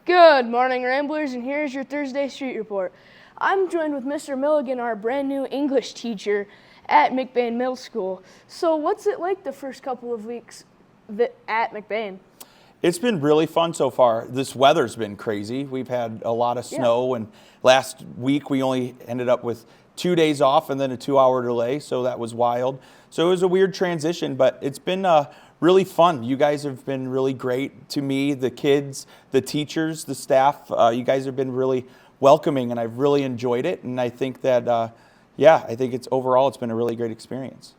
Good morning, Ramblers, and here's your Thursday Street Report. I'm joined with Mr. Milligan, our brand new English teacher at McBain Middle School. So what's it like the first couple of weeks at McBain? It's been really fun so far. This weather's been crazy. We've had a lot of snow, and last week we only ended up with 2 days off and then a 2-hour delay, so that was wild. So it was a weird transition, but it's been really fun. You guys have been really great to me, the kids, the teachers, the staff. You guys have been really welcoming, and I've really enjoyed it. And I think that, I think overall it's been a really great experience.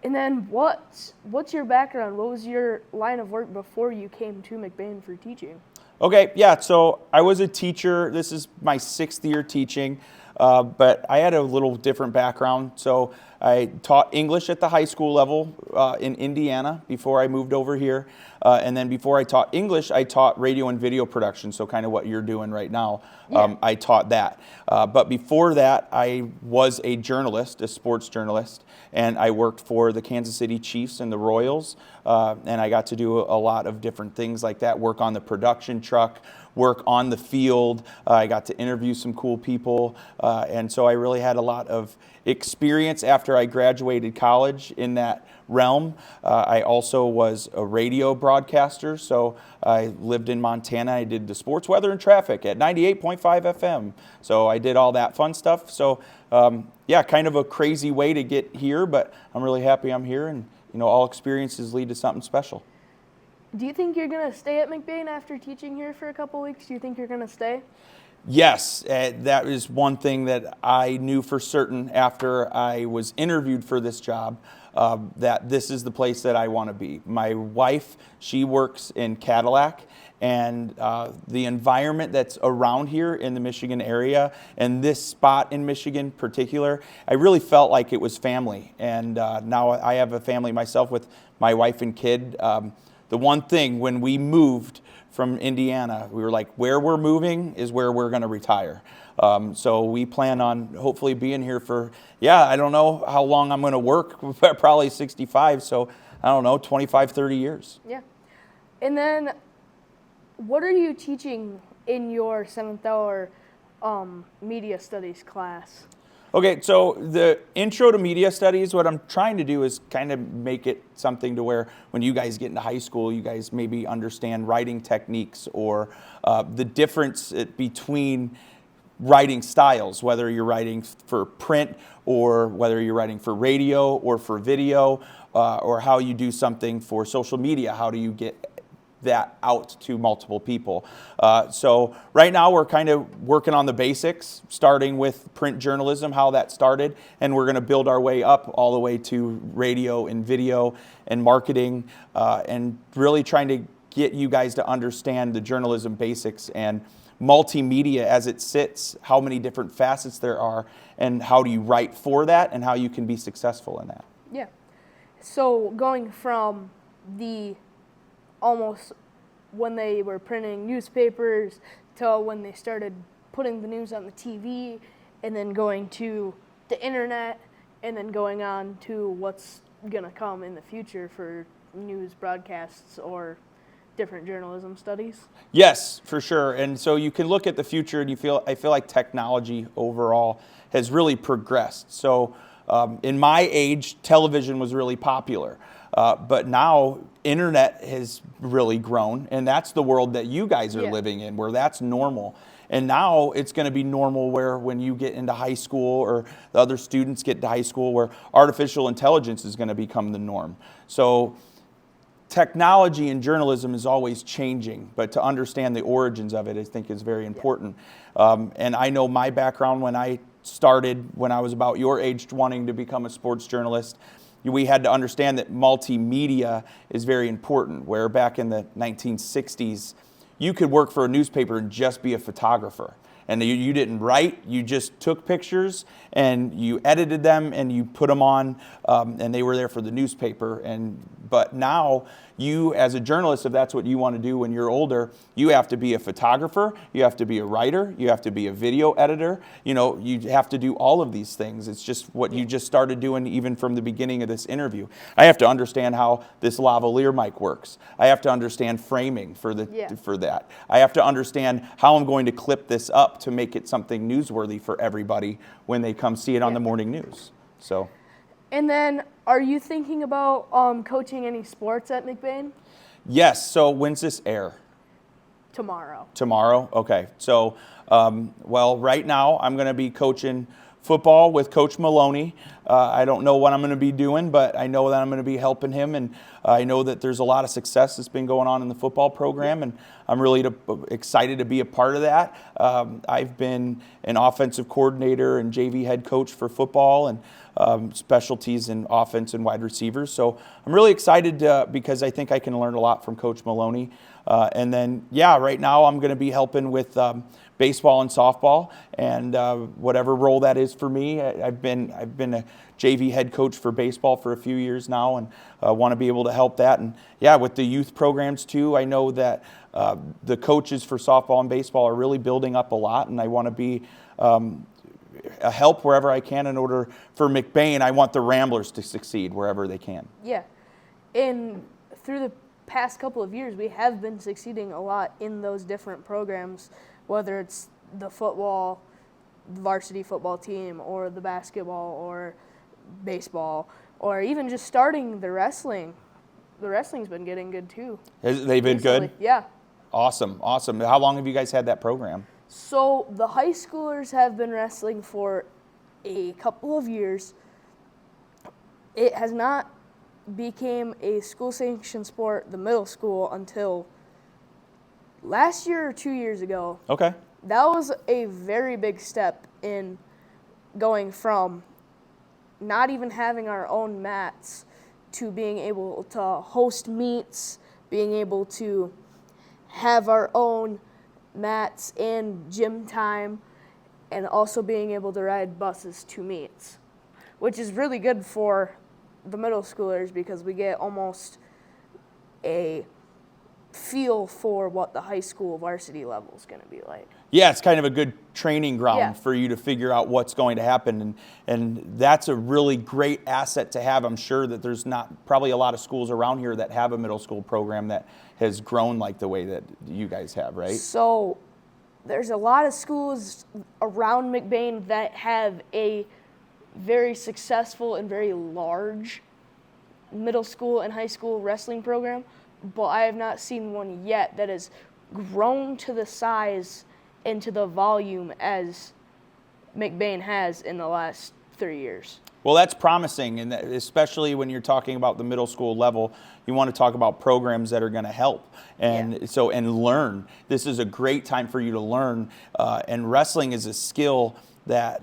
And then what's your background? What was your line of work before you came to McBain for teaching? Okay, yeah, so I was a teacher. This is my 6th year teaching, but I had a little different background. So I taught English at the high school level in Indiana before I moved over here. And then before I taught English, I taught radio and video production, so kind of what you're doing right now. I taught that. But before that, I was a journalist, a sports journalist, and I worked for the Kansas City Chiefs and the Royals. And I got to do a lot of different things like that, work on the production truck, work on the field. I got to interview some cool people. And so I really had a lot of experience after I graduated college in that realm. I also was a radio broadcaster, so I lived in Montana. I did the sports, weather, and traffic at 98.5 FM. So I did all that fun stuff. So kind of a crazy way to get here, but I'm really happy I'm here, and all experiences lead to something special. Do you think you're going to stay at McBain after teaching here for a couple weeks? Do you think you're going to stay? Yes, that is one thing that I knew for certain after I was interviewed for this job, that this is the place that I want to be. My wife, she works in Cadillac, and the environment that's around here in the Michigan area, and this spot in Michigan in particular, I really felt like it was family. And now I have a family myself with my wife and kid. The one thing, when we moved from Indiana, we were like, where we're moving is where we're going to retire. So we plan on hopefully being here for, I don't know how long I'm going to work, probably 65, so I don't know, 25, 30 years. Yeah. And then what are you teaching in your 7th hour media studies class? Okay, so the intro to media studies, what I'm trying to do is kind of make it something to where when you guys get into high school, you guys maybe understand writing techniques or the difference between writing styles, whether you're writing for print or whether you're writing for radio or for video, or how you do something for social media. How do you get that out to multiple people? So right now we're kind of working on the basics, starting with print journalism, how that started, and we're going to build our way up all the way to radio and video and marketing, and really trying to get you guys to understand the journalism basics and multimedia as it sits, how many different facets there are, and how do you write for that, and how you can be successful in that. Yeah. So going from the almost when they were printing newspapers to when they started putting the news on the TV, and then going to the internet, and then going on to what's going to come in the future for news broadcasts or different journalism studies? Yes, for sure. And so you can look at the future, and I feel like technology overall has really progressed. So in my age, television was really popular. But now internet has really grown, and that's the world that you guys are living in, where that's normal. And now it's going to be normal where when you get into high school, or the other students get to high school, where artificial intelligence is going to become the norm. So technology in journalism is always changing, but to understand the origins of it, I think, is very important. And I know my background when I started, when I was about your age, wanting to become a sports journalist, we had to understand that multimedia is very important, where back in the 1960s, you could work for a newspaper and just be a photographer. And you didn't write, you just took pictures and you edited them and you put them on, and they were there for the newspaper. And But now you, as a journalist, if that's what you want to do when you're older, you have to be a photographer, you have to be a writer, you have to be a video editor. You have to do all of these things. It's just what you just started doing even from the beginning of this interview. I have to understand how this lavalier mic works. I have to understand framing for that. I have to understand how I'm going to clip this up to make it something newsworthy for everybody when they come see it on the morning news. So. And then, are you thinking about coaching any sports at McBain? Yes. So when's this air? Tomorrow. Tomorrow? Okay. So, right now I'm going to be coaching football with Coach Maloney. I don't know what I'm going to be doing, but I know that I'm going to be helping him, and I know that there's a lot of success that's been going on in the football program, and I'm really excited to be a part of that. I've been an offensive coordinator and JV head coach for football, and specialties in offense and wide receivers. So I'm really excited because I think I can learn a lot from Coach Maloney. And then, right now I'm going to be helping with baseball and softball, and whatever role that is for me. I've been a JV head coach for baseball for a few years now, and want to be able to help that. And with the youth programs too, I know that the coaches for softball and baseball are really building up a lot, and I want to be a help wherever I can in order for McBain. I want the Ramblers to succeed wherever they can. Yeah, and through the past couple of years, we have been succeeding a lot in those different programs, whether it's the football, the varsity football team, or the basketball, or baseball, or even just starting the wrestling. The wrestling's been getting good too. They've been good? Yeah. Awesome. How long have you guys had that program? So the high schoolers have been wrestling for a couple of years. It has not became a school-sanctioned sport, the middle school, until last year or 2 years ago. Okay. That was a very big step in going from not even having our own mats to being able to host meets, being able to have our own mats and gym time, and also being able to ride buses to meets, which is really good for the middle schoolers because we get almost a feel for what the high school varsity level is going to be like. Yeah, it's kind of a good training ground for you to figure out what's going to happen, and that's a really great asset to have. I'm sure that there's not probably a lot of schools around here that have a middle school program that has grown like the way that you guys have, right? So there's a lot of schools around McBain that have a very successful and very large middle school and high school wrestling program, but I have not seen one yet that has grown to the size and to the volume as McBain has in the last 3 years. Well, that's promising, and especially when you're talking about the middle school level, you want to talk about programs that are going to help and learn. This is a great time for you to learn, and wrestling is a skill that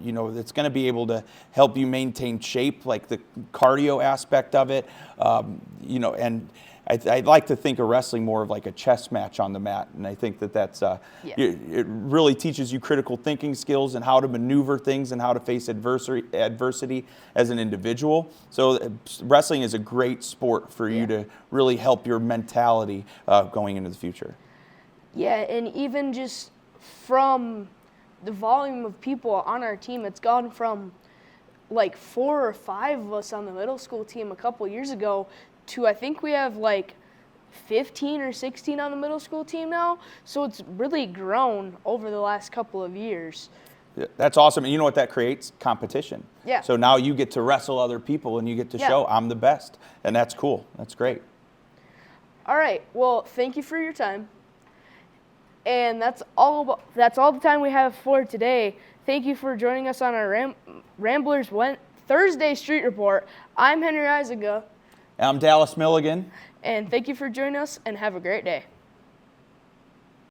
it's going to be able to help you maintain shape, like the cardio aspect of it, and I'd like to think of wrestling more of like a chess match on the mat, and I think that's it really teaches you critical thinking skills and how to maneuver things and how to face adversity as an individual. So wrestling is a great sport for you to really help your mentality going into the future. Yeah, and even just from the volume of people on our team, it's gone from like 4 or 5 of us on the middle school team a couple years ago to I think we have like 15 or 16 on the middle school team now. So it's really grown over the last couple of years. Yeah, that's awesome. And you know what that creates? Competition. Yeah. So now you get to wrestle other people and you get to show I'm the best. And that's cool. That's great. All right. Well, thank you for your time. And that's all the time we have for today. Thank you for joining us on our Ramblers Thursday Street Report. I'm Henry Eisenga. I'm Dallas Milligan. And thank you for joining us, and have a great day.